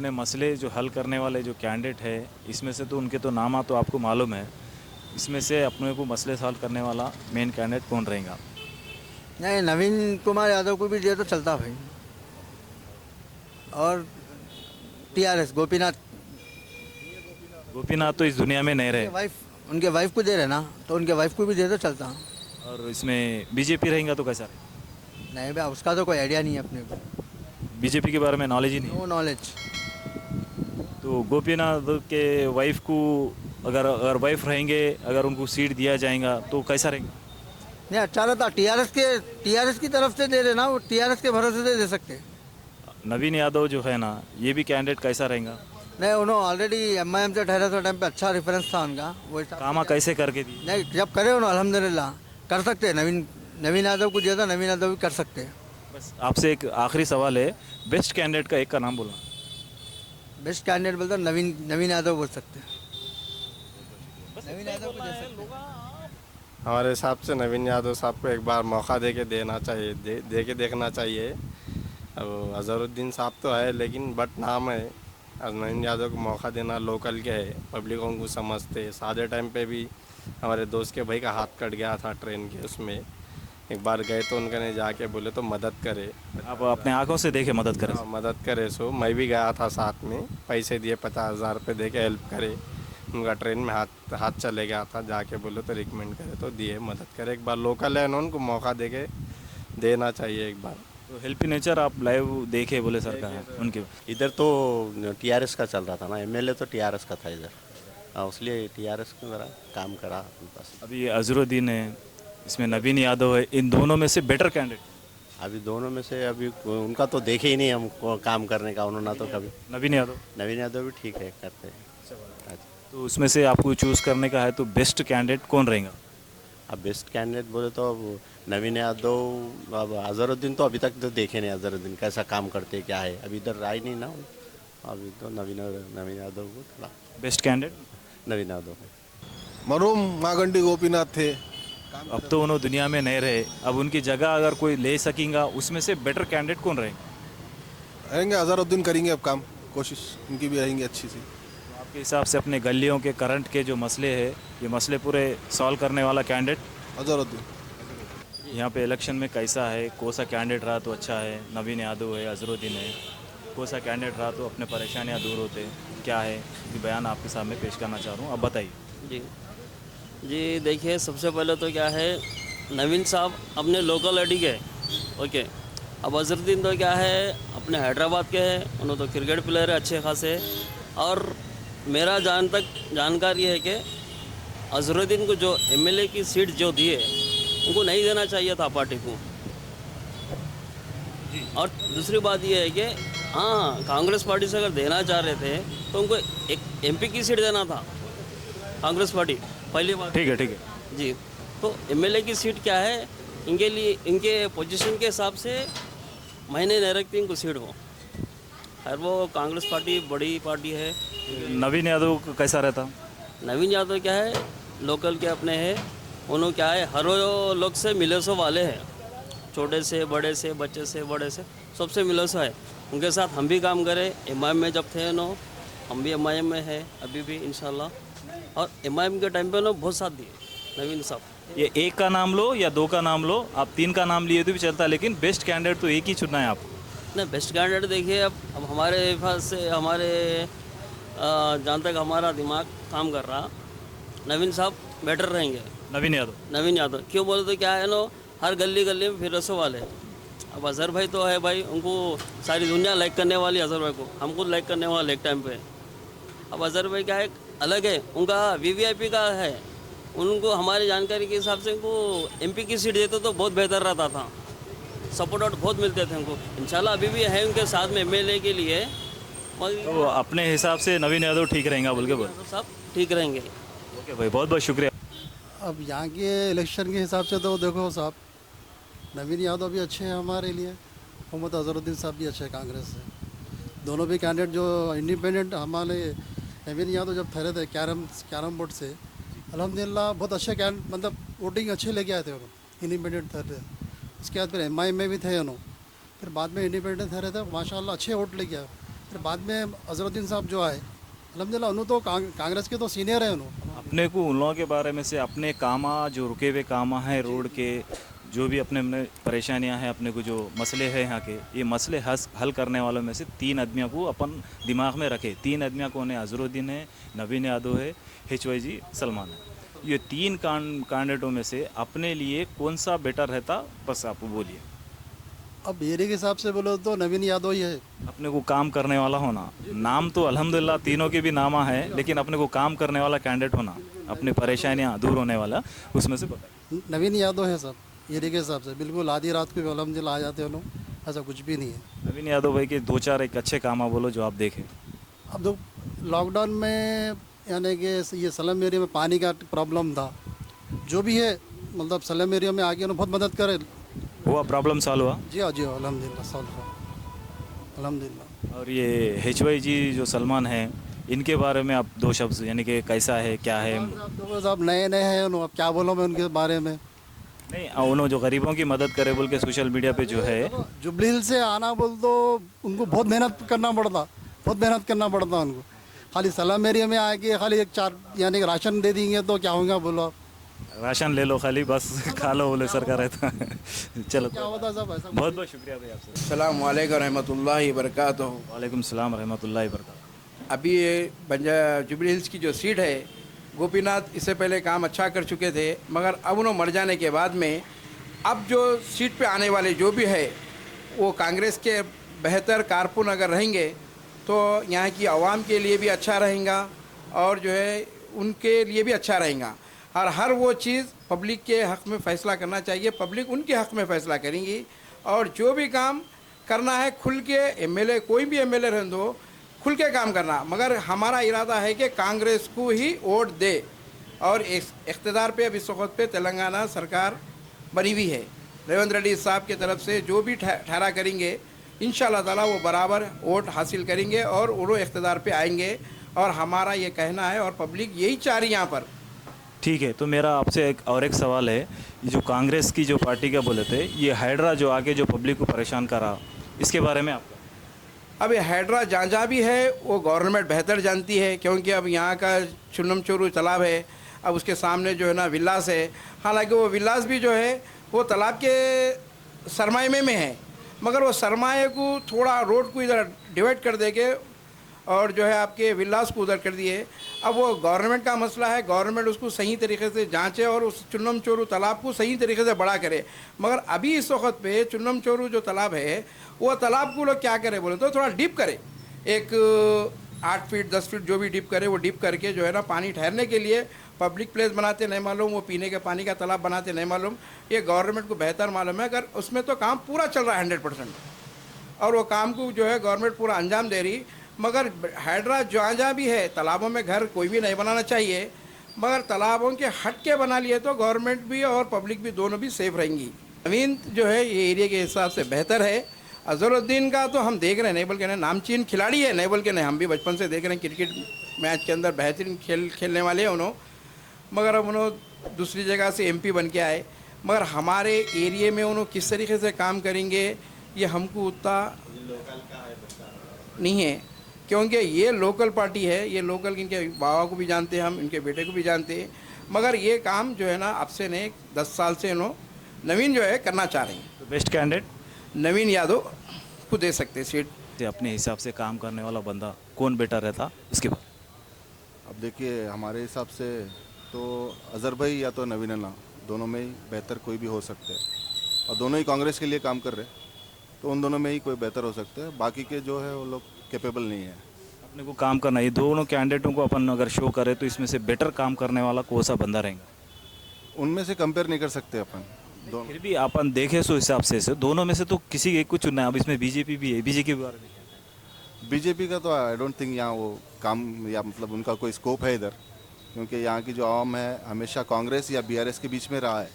अपने मसले जो हल करने वाले जो कैंडिडेट है, इसमें से तो उनके तो नाम तो आपको मालूम है। इसमें से अपने को मसले सॉल्व करने वाला मेन कैंडिडेट कौन रहेगा? नहीं, नवीन कुमार यादव को भी दिया तो चलता भाई। और टीआरएस गोपीनाथ गोपीनाथ तो इस दुनिया में नहीं रहे। उनके वाइफ को दे रहे ना, तो उनके वाइफ को भी दे तो चलता। और इसमें बीजेपी रहेगा तो कैसा रहेगा? नहीं भाई, उसका तो कोई आइडिया नहीं है अपने को। बीजेपी के बारे में नॉलेज ही नहीं नो नॉलेज। है। तो गोपीनाथ के वाइफ को अगर अगर वाइफ रहेंगे, अगर उनको सीट दिया जाएगा तो कैसा रहेगा? नहीं, अच्छा रहता। टीआरएस की तरफ से दे रहे ना, वो टीआरएस के भरोसे से दे सकते। नवीन यादव जो है ना, ये भी कैंडिडेट कैसा रहेगा? नहीं, उन्होंने ऑलरेडी एमआईएम से ठहरे तो टाइम पे अच्छा रेफरेंस था उनका। वो हिसाब से कामा कैसे करके दी? नहीं, जब करे उन्होंने अल्हम्दुलिल्लाह कर सकते हैं। नवीन यादव को दिया था, नवीन यादव भी कर सकते हैं। बस आपसे एक आखिरी सवाल है, बेस्ट कैंडिडेट का एक का नाम बोला। बेस्ट कैंडिडेट बोलते नवीन यादव बोल सकते हैं। नवीन यादव को दे सकते हैं। हमारे हिसाब से नवीन यादव साहब को एक बार मौका दे के देना चाहिए, दे के देखना चाहिए। अब अजहरुद्दीन साहब तो है, लेकिन बट नाम है। और नवीन यादव को मौका देना, लोकल के है, पब्लिकों को समझते। सादे टाइम पे भी हमारे दोस्त के भाई का हाथ कट गया था ट्रेन के उसमें। एक बार गए तो उनके जाके बोले तो मदद करे। आप अपने आंखों से देखे मदद करें। हाँ, मदद करे। सो मैं भी गया था साथ में, पैसे दिए 50,000 रुपये दे के हेल्प करे। उनका ट्रेन में हाथ चले गया था, जाके बोले तो रिकमेंड करे तो दिए, मदद करे। एक बार लोकल है, उनको मौका दे के देना चाहिए एक बार। तो हेल्प नेचर आप लाइव देखे बोले सरकार उनके? इधर तो टीआरएस का चल रहा था ना, एमएलए तो टीआरएस का था इधर। इसलिए टीआरएस को जरा काम करा उनके पास। अभी अजहरुद्दीन है, इसमें नवीन यादव है, इन दोनों में से बेटर कैंडिडेट? अभी दोनों में से अभी उनका तो देखे ही नहीं हम काम करने का, उन्होंने तो कभी। नवीन यादव भी ठीक है, करते हैं। तो उसमें से आपको चूज करने का है तो बेस्ट कैंडिडेट कौन रहेगा? अब बेस्ट कैंडिडेट बोले तो अब नवीन यादव। अब अजहरुद्दीन तो अभी तक तो देखे नहीं, अजहरुद्दीन कैसा काम करते क्या है, अभी इधर आए नहीं ना। अभी तो नवीन यादव को थोड़ा बेस्ट कैंडिडेट नवीन यादव है। मरहूम मागंडी गोपीनाथ थे। अब तो उन्होंने दुनिया में नहीं रहे, अब उनकी जगह अगर कोई ले सकेगा, उसमें से बेटर कैंडिडेट कौन रहेगा? रहेंगे अजहरुद्दीन, करेंगे अब काम, कोशिश उनकी भी रहेंगी अच्छी सी। तो आपके हिसाब से अपने गलियों के करंट के जो मसले हैं, ये मसले पूरे सॉल्व करने वाला कैंडिडेट अजहरुद्दीन। यहाँ पे इलेक्शन में कैसा है, कौन सा कैंडिडेट रहा तो अच्छा है? नवीन यादव है, अजहरुद्दीन है, कौन सा कैंडिडेट रहा तो अपने परेशानियाँ दूर होते? क्या है ये बयान आपके सामने पेश करना चाह रहा हूँ, आप बताइए। जी देखिए, सबसे पहले तो क्या है, नवीन साहब अपने लोकल एडी के, ओके। अब अजहरुद्दीन तो क्या है, अपने हैदराबाद के हैं, उन्होंने तो क्रिकेट प्लेयर है अच्छे खासे। और मेरा जानकारी है कि अजहरुद्दीन को जो एमएलए की सीट जो दी है, उनको नहीं देना चाहिए था पार्टी को। और दूसरी बात ये है कि हाँ, कांग्रेस पार्टी से अगर देना चाह रहे थे तो उनको एक एमपी की सीट देना था, कांग्रेस पार्टी पहली बात। ठीक है जी। तो एमएलए की सीट क्या है, इनके लिए इनके पोजीशन के हिसाब से महीने नहीं रखती इनको सीट वो। और वो कांग्रेस पार्टी बड़ी पार्टी है। नवीन यादव का कैसा रहता? नवीन यादव क्या है, लोकल के अपने हैं, उन्होंने क्या है, हर लोग से मिले सो वाले हैं, छोटे से बड़े से, बच्चे से बड़े से, सबसे मिले सो है। उनके साथ हम भी काम करें, एमआईएम में जब थे नो, हम भी एमआईएम में है अभी भी इंशाल्लाह। और एमआईएम के टाइम पे ना बहुत साथ दिए नवीन साहब। ये एक का नाम लो या दो का नाम लो, आप तीन का नाम लिए तो भी चलता, लेकिन बेस्ट कैंडिडेट तो एक ही चुनना है आपको। नहीं, बेस्ट कैंडिडेट देखिए, अब हमारे पास से जहाँ तक हमारा दिमाग काम कर रहा, नवीन साहब बेटर रहेंगे। नवीन यादव क्यों बोले तो क्या है नो, हर गली गली में फिर रसो वाले। अब अजहर भाई तो है भाई, उनको सारी दुनिया लाइक करने वाली, अजहर भाई को हम खुद लाइक करने वाले एक टाइम पे। अब अजहर भाई क्या है, अलग है, उनका वीवीआईपी का है। उनको हमारी जानकारी के हिसाब से उनको एमपी की सीट देते तो बहुत बेहतर रहता था, सपोर्ट आउट बहुत मिलते थे उनको। इंशाल्लाह अभी भी है उनके साथ में एमएलए के लिए। तो अपने हिसाब से नवीन यादव ठीक रहेगा बोल के बोल? सब ठीक रहेंगे। ओके भाई, बहुत बहुत शुक्रिया। अब यहाँ के इलेक्शन के हिसाब से तो देखो साहब, नवीन यादव भी अच्छे हैं हमारे लिए, मोहम्मद अजहरुद्दीन साहब भी अच्छे हैं कांग्रेस से। दोनों भी कैंडिडेट जो इंडिपेंडेंट, हमारे नवीन यादव जब ठहरे थे कैरम बोर्ड से, अल्हम्दुलिल्लाह बहुत अच्छे मतलब वोटिंग अच्छे लेके आए थे उन्होंने, इंडिपेंडेंट ठहरे थे। उसके बाद फिर एमआई में भी थे उन्होंने, फिर बाद में इंडिपेंडेंट ठहरे थे, माशाल्लाह अच्छे वोट लेके आए। फिर बाद में अजहरुद्दीन साहब जो आए अल्हम्दुलिल्लाह उन्होंने तो कांग्रेस के तो सीनियर है उन्होंने। अपने को उन लोगों के बारे में से अपने कामा जो रुके हुए कामा हैं रोड के, जो भी अपने में परेशानियां हैं, अपने को जो मसले हैं यहाँ के, ये मसले हल करने वालों में से 3 आदमियों को अपन दिमाग में रखे। 3 आदमियों कौन है? अजहरुद्दीन है, नवीन यादव है, HYG सलमान है। ये 3 कैंडिडेटों में से अपने लिए कौन सा बेटर रहता, बस आप बोलिए। अब मेरे के हिसाब से बोलो तो नवीन यादव ही है। अपने को काम करने वाला होना, नाम तो अल्हम्दुलिल्लाह तीनों के भी नामा है, लेकिन अपने को काम करने वाला कैंडिडेट होना, अपनी परेशानियाँ दूर होने वाला, उसमें से बताइए। नवीन यादव है सब मेरे के हिसाब से, बिल्कुल आधी रात को भी अल्हम्दुलिल्लाह आ जाते हैं लोग, ऐसा कुछ भी नहीं है। नवीन यादव भाई के 2-4 एक अच्छे काम बोलो जो आप देखें। अब तो लॉकडाउन में यानी कि ये सलम एरिया में पानी का प्रॉब्लम था, जो भी है मतलब सलम एरिया में आके उन्होंने बहुत मदद करे। हुआ प्रॉब्लम सॉल्व हुआ? जी हाँ अल्हम्दुलिल्लाह सॉल्व हुआ अल्हम्दुलिल्लाह। और ये HYG जो सलमान हैं, इनके बारे में आप 2 शब्द, यानी कि कैसा है, क्या है? साहब नए नए हैं, अब क्या बोलो मैं उनके बारे में। नहीं, उन्होंने जो गरीबों की मदद करे बोल के सोशल मीडिया पे जो है, जुबली हिल से आना बोल तो उनको बहुत मेहनत करना पड़ता उनको। खाली सलम एरिया में आके खाली 1-4 यानी कि राशन दे देंगे तो क्या होगा बोलो आप। राशन ले लो खाली, बस खा लो बोले सरकार रहता है। चलो, क्या होता सब ऐसा। बहुत बहुत शुक्रिया भाई आपसे। अस्सलाम वालेकुम रहमतुल्लाहि वबरकातुहू। वालेकुम सलाम रहमतुल्लाहि वबरकातुहू। अभी ये जुबली हिल्स की जो सीट है, गोपीनाथ इससे पहले काम अच्छा कर चुके थे, मगर अब उन्होंने मर जाने के बाद में अब जो सीट पे आने वाले जो भी है वो कांग्रेस के बेहतर कारकुन अगर रहेंगे तो यहाँ की आवाम के लिए भी अच्छा रहेगा और जो है उनके लिए भी अच्छा रहेगा। और हर वो चीज़ पब्लिक के हक़ में फ़ैसला करना चाहिए, पब्लिक उनके हक़ में फ़ैसला करेंगी। और जो भी काम करना है खुल के, MLA कोई भी MLA रहने दो, खुल के काम करना। मगर हमारा इरादा है कि कांग्रेस को ही वोट दे। और इख्तिदार पे अब इस वक्त पे तेलंगाना सरकार बनी हुई है, रेवंत रेड्डी साहब की तरफ से जो भी ठहरा करेंगे इंशाल्लाह ताला वो बराबर वोट हासिल करेंगे और वो इख्तिदार पे आएंगे। और हमारा ये कहना है और पब्लिक यही चाह रही है यहाँ पर। ठीक है, तो मेरा आपसे एक सवाल है, ये जो कांग्रेस की जो पार्टी का बोले थे, ये हाइड्रा जो आके जो पब्लिक को परेशान करा, इसके बारे में आपका? अब ये हाइड्रा जहाँ भी है वो गवर्नमेंट बेहतर जानती है, क्योंकि अब यहाँ का चुन्नम चोरू तालाब है, अब उसके सामने जो है ना विलास है। हालांकि वो विलास भी जो है वो तालाब के सरमाए में है, मगर वो सरमाए को थोड़ा रोड को इधर डिवाइड कर देके और जो है आपके विलास को उधर कर दिए। अब वो गवर्नमेंट का मसला है, गवर्नमेंट उसको सही तरीके से जांचे और उस चुन्नम चोरू तालाब को सही तरीके से बड़ा करे। मगर अभी इस वक्त पे चुन्नम चोरू जो तालाब है वो तालाब को लोग क्या करे बोले तो थोड़ा डीप करे, एक 8 फीट 10 फीट जो भी डीप करे वो डीप करके जो है ना पानी ठहरने के लिए पब्लिक प्लेस बनाते नहीं मालूम, वो पीने के पानी का तालाब बनाते नहीं मालूम। ये गवर्नमेंट को बेहतर मालूम है, अगर उसमें तो काम पूरा चल रहा है 100% और वो काम को जो है गवर्नमेंट पूरा अंजाम दे रही। मगर हाइड्रा जहाँ भी है तालाबों में घर कोई भी नहीं बनाना चाहिए, मगर तालाबों के हट के बना लिए तो गवर्नमेंट भी और पब्लिक भी दोनों भी सेफ रहेंगी। नवीन जो है ये एरिया के हिसाब से बेहतर है। अजहरुद्दीन का तो हम देख रहे हैं, नहीं बोल के नहीं, नामचीन खिलाड़ी है, नहीं बोल के नहीं, हम भी बचपन से देख रहे हैं क्रिकेट मैच के अंदर बेहतरीन खेलने वाले हैं उन्होंने। मगर अब उन्होंने दूसरी जगह से MP बन के आए, मगर हमारे एरिए में उन्होंने किस तरीके से काम करेंगे ये हमको उतना नहीं है, क्योंकि ये लोकल पार्टी है, ये लोकल इनके बाबा को भी जानते हैं हम, इनके बेटे को भी जानते हैं। मगर ये काम जो है ना अब से नहीं 10 साल से इन्होंने नवीन जो है करना चाह रहे हैं। तो बेस्ट कैंडिडेट नवीन यादव को दे सकते सीट। अपने हिसाब से काम करने वाला बंदा कौन बेटर रहता, इसके बाद? अब देखिए हमारे हिसाब से तो अजहर भाई या तो नवीन अन्ना, दोनों में ही बेहतर कोई भी हो सकते हैं और दोनों ही कांग्रेस के लिए काम कर रहे हैं, तो उन दोनों में ही कोई बेहतर हो सकता है। बाकी के जो है वो लोग कैपेबल नहीं है। अपने को काम करना, ये दोनों कैंडिडेटों को अपन अगर शो करें तो इसमें से बेटर काम करने वाला कौन सा बंदा रहेगा? उनमें से कंपेयर नहीं कर सकते अपन दोनों। फिर भी अपन देखें सो हिसाब से दोनों में से तो किसी एक को चुनना है। अब इसमें BJP भी है, BJP के बारे में? बीजेपी का तो आई डोंट थिंक यहाँ वो काम या मतलब उनका कोई स्कोप है इधर, क्योंकि यहाँ की जो आवाम है हमेशा कांग्रेस या BRS के बीच में रहा है,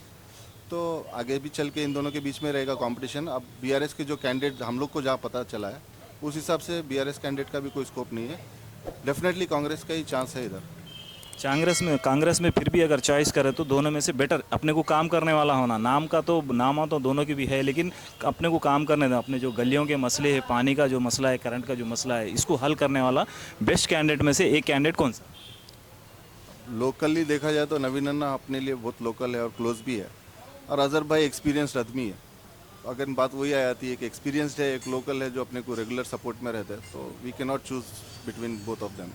तो आगे भी चल के इन दोनों के बीच में रहेगा कंपटीशन। अब BRS के जो कैंडिडेट हम लोग को जहाँ पता चला है उस हिसाब से BRS कैंडिडेट का भी कोई स्कोप नहीं है, डेफिनेटली कांग्रेस का ही चांस है इधर। कांग्रेस में फिर भी अगर चॉइस करें तो दोनों में से बेटर अपने को काम करने वाला होना, नाम तो दोनों की भी है, लेकिन अपने को काम करने दें, अपने जो गलियों के मसले है, पानी का जो मसला है, करंट का जो मसला है, इसको हल करने वाला बेस्ट कैंडिडेट में से एक कैंडिडेट कौन सा? लोकली देखा जाए तो नवीन अन्ना अपने लिए बहुत लोकल है और क्लोज भी है, और अजहर भाई एक्सपीरियंस्ड आदमी है। अगर बात वही आ जाती है कि एक्सपीरियंस्ड है, एक लोकल है जो अपने को रेगुलर सपोर्ट में रहता है, तो we can not choose between both of them.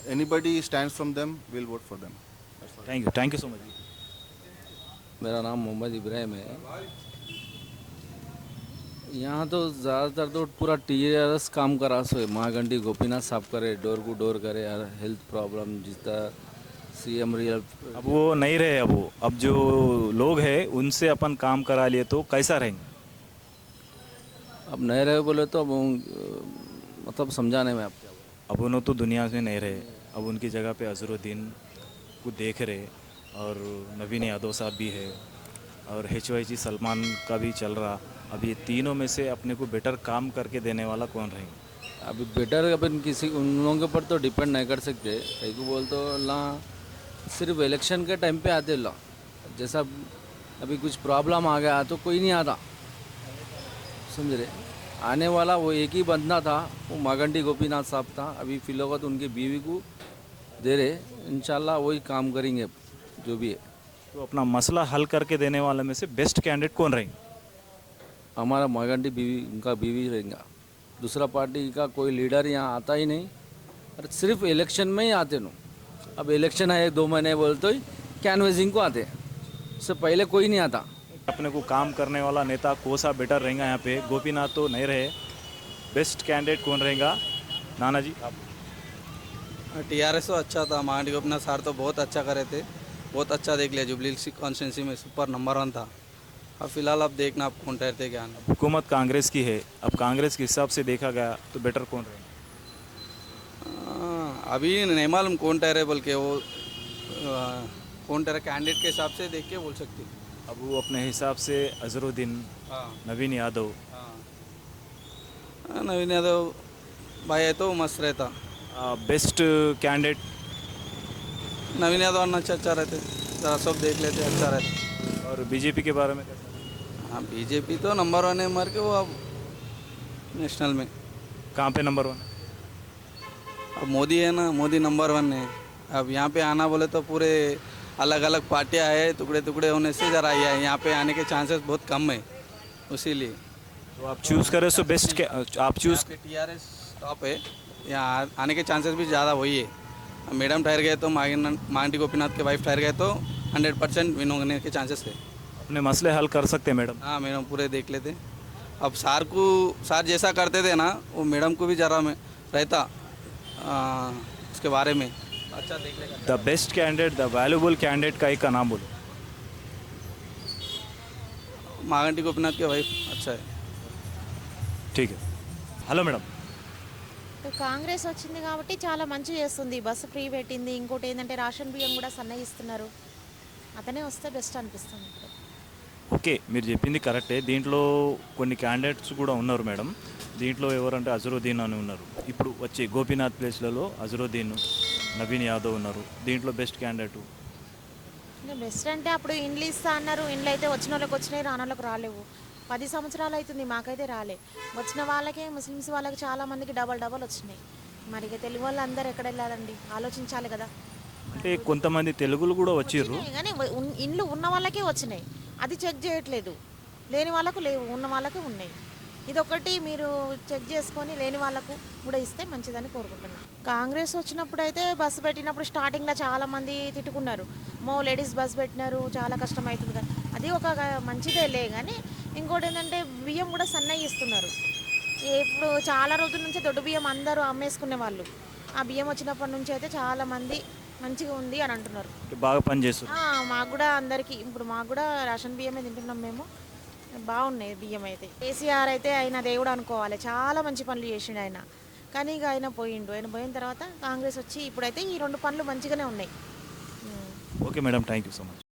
Anybody stands from them, will vote for them. Thank you so much. मेरा नाम मोहम्मद इब्राहिम है। यहाँ तो ज़्यादातर तो पूरा टीआरएस काम करा सो महागंडी गोपीनाथ साफ करे, डोर टू डोर करे, हेल्थ प्रॉब्लम जितना सीएम रियल। अब वो नहीं रहे, अब जो लोग हैं उनसे अपन काम करा लिए तो कैसा रहेंगे? अब नहीं रहे बोले तो अब मतलब समझाने में आप क्या अब उन्होंने तो दुनिया में नहीं रहे, अब उनकी जगह पे अजहरुद्दीन को देख रहे, और नवीन यादव साहब भी है, और HYG सलमान का भी चल रहा। अब ये तीनों में से अपने को बेटर काम करके देने वाला कौन रहेंगे? अभी बेटर अपन किसी उन लोगों के ऊपर तो डिपेंड नहीं कर सकते। कहीं को बोल तो ला सिर्फ इलेक्शन के टाइम पे आते ला, जैसा अभी कुछ प्रॉब्लम आ गया तो कोई नहीं आता, समझ रहे। आने वाला वो एक ही बंदा था, वो मागंडी गोपीनाथ साहब था। अभी फिलहाल तो उनकी बीवी को दे रहे, इंशाल्लाह वही काम करेंगे जो भी है। तो अपना मसला हल करके देने वाले में से बेस्ट कैंडिडेट कौन रहेंगे? हमारा मागंडी बीवी, उनका बीवी रहेगा। दूसरा पार्टी का कोई लीडर यहाँ आता ही नहीं, और सिर्फ इलेक्शन में ही आते नो। अब इलेक्शन है 2 महीने बोलते ही कैनवेसिंग को आते, उससे पहले कोई नहीं आता। अपने को काम करने वाला नेता कौन सा बेटर रहेगा? यहाँ पे गोपीनाथ तो नहीं रहे, बेस्ट कैंडिडेट कौन रहेगा? नाना जी आप। टीआरएस तो अच्छा था, महागंडी गोपीनाथ सर तो बहुत अच्छा करे थे, बहुत अच्छा देख लिया। जुबली कॉन्स्टिट्यूंसी में सुपर नंबर 1 था। अब फिलहाल अब देखना आप कौन ठहरते क्या नहीं। हुकूमत कांग्रेस की है, अब कांग्रेस के हिसाब से देखा गया तो बेटर कौन रहेगा? अभी नहीं मालूम कौन ठहरे, बोल के वो कौन ठहरे कैंडिडेट के हिसाब से देख के बोल सकते। अब वो अपने हिसाब से अजहरुद्दीन, नवीन यादव। नवीन यादव भाई है तो मस्त रहता। बेस्ट कैंडिडेट नवीन यादव आना अच्छा रहते, ज़रा सब देख लेते, अच्छा रहता। और बीजेपी के बारे में? हाँ बीजेपी तो नंबर 1 है, मर के वो अब नेशनल में कहाँ पे नंबर 1? अब मोदी है ना, मोदी नंबर 1 है। अब यहाँ पे आना बोले तो पूरे अलग अलग पार्टियाँ है, टुकड़े टुकड़े होने से ज़रा यहाँ पे आने के चांसेस बहुत कम है, इसीलिए। तो आप चूज़ करें तो बेस्ट आप चूज़। टीआरएस टॉप है, यहाँ आने के चांसेस भी ज़्यादा वही है। मैडम ठहर गए तो मागंडी गोपीनाथ के वाइफ ठहर गए तो 100% विन होने के चांसेस है। अपने मसले हल कर सकते हैं मैडम? हाँ मैडम पूरे देख लेते। अब सार जैसा करते थे ना, वो मैडम को भी ज़रा में रहता उसके बारे में अच्छा देख लेगा। The best candidate, the valuable candidate का एक का नाम बोलो। मागंटी गोपीनाथ के वाइफ अच्छा है। ठीक है। హలో మేడం, కాంగ్రెస్ వచ్చింది కాబట్టి చాలా మంచి చేస్తుంది. బస్సు ఫ్రీ పెట్టింది. ఇంకోటి ఏంటంటే రేషన్ బియ్యం కూడా సన్నగిస్తున్నారు. అతనే వస్తే బెస్ట్ అనిపిస్తుంది. ఓకే మీరు చెప్పింది కరెక్టే. దీంట్లో కొన్ని క్యాండిడేట్స్ కూడా ఉన్నారు మేడం. దీంట్లో ఎవరంటే అజరుద్దీన్ అని ఉన్నారు. ఇప్పుడు వచ్చే గోపీనాథ్ ప్లేస్లలో అజరుద్దీన్, నవీన్ యాదవ్ ఉన్నారు. దీంట్లో బెస్ట్ క్యాండిడేట్ బెస్ట్ అంటే అప్పుడు ఇండ్లు ఇస్తా అన్నారు. ఇండ్లు అయితే వచ్చిన వాళ్ళకి వచ్చినాయి, రాని వాళ్ళకి రాలేవు. 10 సంవత్సరాలు అవుతుంది, మాకైతే రాలే. వచ్చిన వాళ్ళకే, ముస్లిమ్స్ వాళ్ళకి చాలా మందికి డబల్ వచ్చినాయి. మరి ఇక తెలుగు వాళ్ళు అందరు ఎక్కడ వెళ్ళాలండి, ఆలోచించాలి కదా. అంటే కొంతమంది తెలుగులు కూడా వచ్చిర్రు కానీ ఇండ్లు ఉన్న వాళ్ళకే వచ్చినాయి, అది చెక్ చేయట్లేదు. లేని వాళ్ళకు లేవు, ఉన్న వాళ్ళకు ఉన్నాయి. ఇదొకటి మీరు చెక్ చేసుకొని లేని వాళ్ళకు కూడా ఇస్తే మంచిదని కోరుకుంటున్నాను. కాంగ్రెస్ వచ్చినప్పుడు అయితే బస్సు పెట్టినప్పుడు స్టార్టింగ్లో చాలామంది తిట్టుకున్నారు. లేడీస్ బస్ పెట్టినారు, చాలా కష్టం అవుతుంది కదా. అది ఒక మంచిదే కానీ ఇంకోటి ఏంటంటే బియ్యం కూడా సన్నగా ఇస్తున్నారు. ఇప్పుడు చాలా రోజుల నుంచి దొడ్డు బియ్యం అందరూ అమ్మేసుకునే వాళ్ళు. ఆ బియ్యం వచ్చినప్పటి నుంచి అయితే చాలామంది మంచిగా ఉంది అని అంటున్నారు. బాగా పనిచేస్తారు. మాకు కూడా అందరికీ ఇప్పుడు మాకు కూడా రేషన్ బియ్యమే తింటున్నాం మేము. బాగున్నాయి బియ్యం అయితే. కేసీఆర్ అయితే ఆయన దేవుడు అనుకోవాలి, చాలా మంచి పనులు చేసిండు ఆయన. కానీ ఇక ఆయన పోయిండు. ఆయన పోయిన తర్వాత కాంగ్రెస్ వచ్చి ఇప్పుడైతే ఈ 2 పనులు మంచిగానే ఉన్నాయి. Okay madam, thank you so much.